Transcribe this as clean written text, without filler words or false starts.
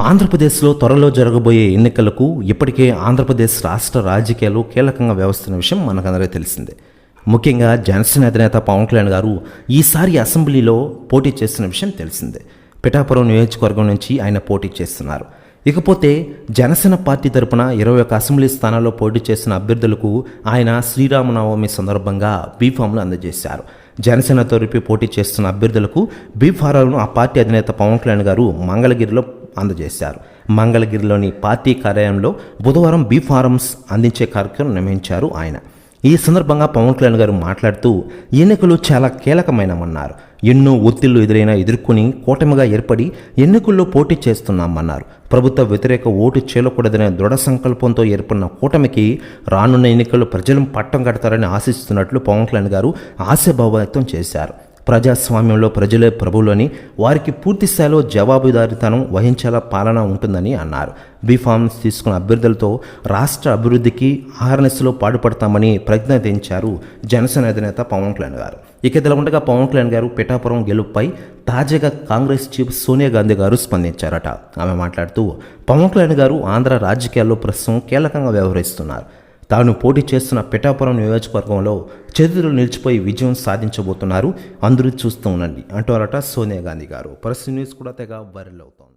ఆంధ్రప్రదేశ్లో త్వరలో జరగబోయే ఎన్నికలకు ఇప్పటికే ఆంధ్రప్రదేశ్ రాష్ట్ర రాజకీయాలు కీలకంగా వ్యవహరిస్తున్న విషయం మనకందరికీ తెలిసిందే. ముఖ్యంగా జనసేన అధినేత పవన్ కళ్యాణ్ గారు ఈసారి అసెంబ్లీలో పోటీ చేస్తున్న విషయం తెలిసిందే. పిఠాపురం నియోజకవర్గం నుంచి ఆయన పోటీ చేస్తున్నారు. ఇకపోతే జనసేన పార్టీ తరపున 21 అసెంబ్లీ స్థానాల్లో పోటీ చేసిన అభ్యర్థులకు ఆయన శ్రీరామనవమి సందర్భంగా బీఫామ్లు అందజేశారు. జనసేన తరపు పోటీ చేస్తున్న అభ్యర్థులకు బీఫారాలను ఆ పార్టీ అధినేత పవన్ కళ్యాణ్ గారు మంగళగిరిలో అందజేశారు. మంగళగిరిలోని పార్టీ కార్యాలయంలో బుధవారం బీఫారమ్స్ అందించే కార్యక్రమం నిర్వహించారు ఆయన. ఈ సందర్భంగా పవన్ కళ్యాణ్ గారు మాట్లాడుతూ ఎన్నికలు చాలా కీలకమైనమన్నారు. ఎన్నో ఒత్తిళ్లు ఎదుర్కొని కూటమిగా ఏర్పడి ఎన్నికల్లో పోటీ చేస్తున్నామన్నారు. ప్రభుత్వ వ్యతిరేక ఓటు చేయకూడదనే దృఢ సంకల్పంతో ఏర్పడిన కూటమికి రానున్న ఎన్నికల్లో ప్రజలు పట్టం కడతారని ఆశిస్తున్నట్లు పవన్ కళ్యాణ్ గారు ఆశాభావం వ్యక్తం చేశారు. ప్రజాస్వామ్యంలో ప్రజలే ప్రభువులని, వారికి పూర్తి స్థాయిలో జవాబుదారీతనం వహించేలా పాలన ఉంటుందని అన్నారు. బీఫామ్స్ తీసుకున్న అభ్యర్థులతో రాష్ట్ర అభివృద్ధికి ఆర్ఎన్ఎస్లో పాటుపడతామని ప్రజ్ఞాపించారు జనసేన అధినేత పవన్ కళ్యాణ్ గారు. ఇక ఇదిలా ఉండగా పవన్ కళ్యాణ్ గారు పిఠాపురం గెలుపుపై తాజాగా కాంగ్రెస్ చీఫ్ సోనియా గాంధీ గారు స్పందించారట. ఆమె మాట్లాడుతూ పవన్ కళ్యాణ్ గారు ఆంధ్ర రాజకీయాల్లో ప్రస్తుతం కీలకంగా వ్యవహరిస్తున్నారు. తాను పోటీ చేస్తున్న పిఠాపురం నియోజకవర్గంలో చేతులు నిలిచిపోయి విజయం సాధించబోతున్నారు, అందరూ చూస్తూ ఉండండి అంటారట సోనియా గాంధీ గారు. పరిస్థితి న్యూస్ కూడా తెగ వైరల్ అవుతోంది.